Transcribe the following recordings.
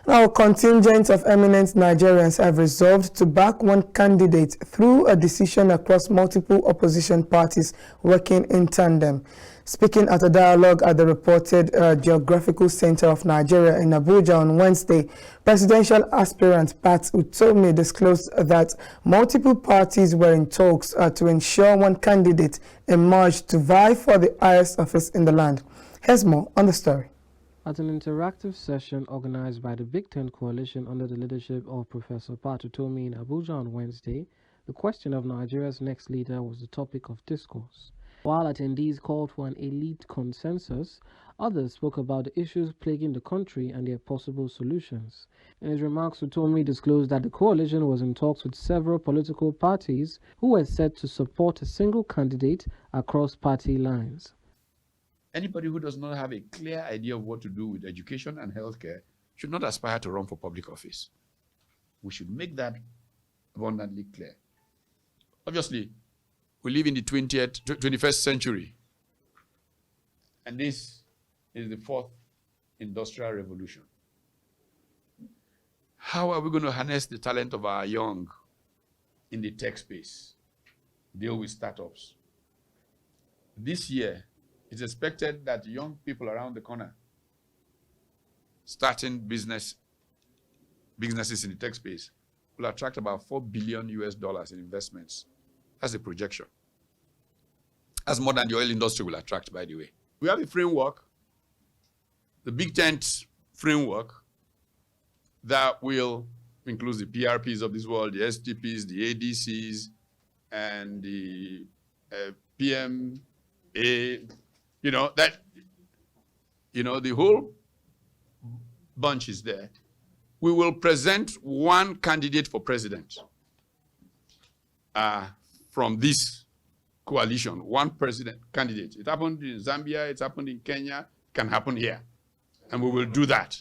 Now, a contingent of eminent Nigerians have resolved to back one candidate through a decision across multiple opposition parties working in tandem. Speaking at a dialogue at the reported Geographical Center of Nigeria in Abuja on Wednesday, presidential aspirant Pat Sutome disclosed that multiple parties were in talks to ensure one candidate emerged to vie for the highest office in the land. Here's more on the story. At an interactive session organized by the Big Ten Coalition under the leadership of Professor Pat Sutome in Abuja on Wednesday, the question of Nigeria's next leader was the topic of discourse. While attendees called for an elite consensus, others spoke about the issues plaguing the country and their possible solutions. In his remarks, Sutome disclosed that the coalition was in talks with several political parties who were set to support a single candidate across party lines. Anybody who does not have a clear idea of what to do with education and healthcare should not aspire to run for public office. We should make that abundantly clear. Obviously, we live in the 21st century, and this is the fourth industrial revolution. How are we going to harness the talent of our young in the tech space, deal with startups? This year, it's expected that young people around the corner starting businesses in the tech space will attract about $4 billion in investments. That's the projection. That's more than the oil industry will attract, by the way. We have a framework, the Big Tent framework, that will include the PRPs of this world, the STPs, the ADCs, and the PMA. The whole bunch is there. We will present one candidate for president from this coalition, one president candidate. It happened in Zambia, it's happened in Kenya, it can happen here. And we will do that.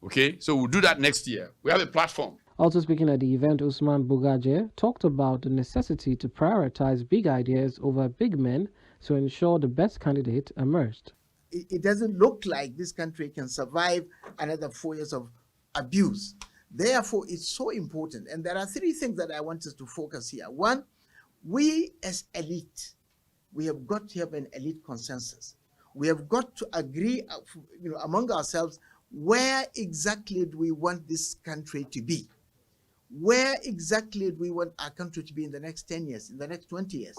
Okay? So we'll do that next year. We have a platform. Also speaking at the event, Osman Bogarje talked about the necessity to prioritize big ideas over big men to ensure the best candidate emerged. It doesn't look like this country can survive another 4 years of abuse. Therefore, it's so important. And there are three things that I want us to focus here. One, we as elite, we have got to have an elite consensus. We have got to agree among ourselves, where exactly do we want this country to be? Where exactly do we want our country to be in the next 10 years, in the next 20 years?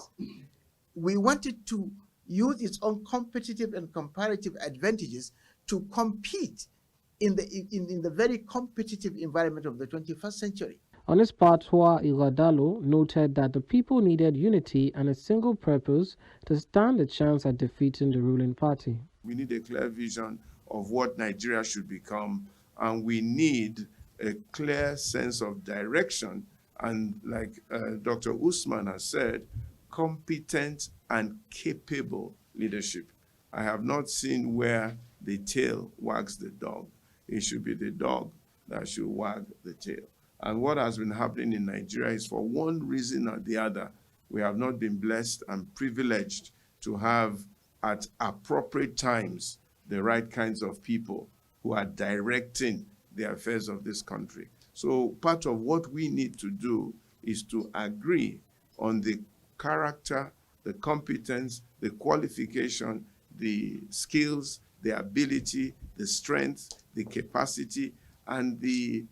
We wanted to use its own competitive and comparative advantages to compete in the very competitive environment of the 21st century. On his part, Huaiguadalu noted that the people needed unity and a single purpose to stand a chance at defeating the ruling party. We need a clear vision of what Nigeria should become, and we need a clear sense of direction. And like Dr. Usman has said, competent and capable leadership. I have not seen where the tail wags the dog. It should be the dog that should wag the tail. And what has been happening in Nigeria is, for one reason or the other, we have not been blessed and privileged to have at appropriate times the right kinds of people who are directing the affairs of this country. So part of what we need to do is to agree on the character, the competence, the qualification, the skills, the ability, the strength, the capacity, and the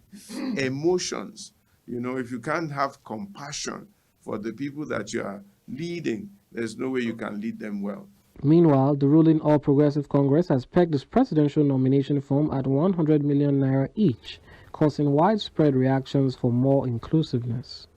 emotions. If you can't have compassion for the people that you are leading, there's no way you can lead them well. Meanwhile, the ruling All Progressive Congress has pegged its presidential nomination form at 100 million naira each, causing widespread reactions for more inclusiveness.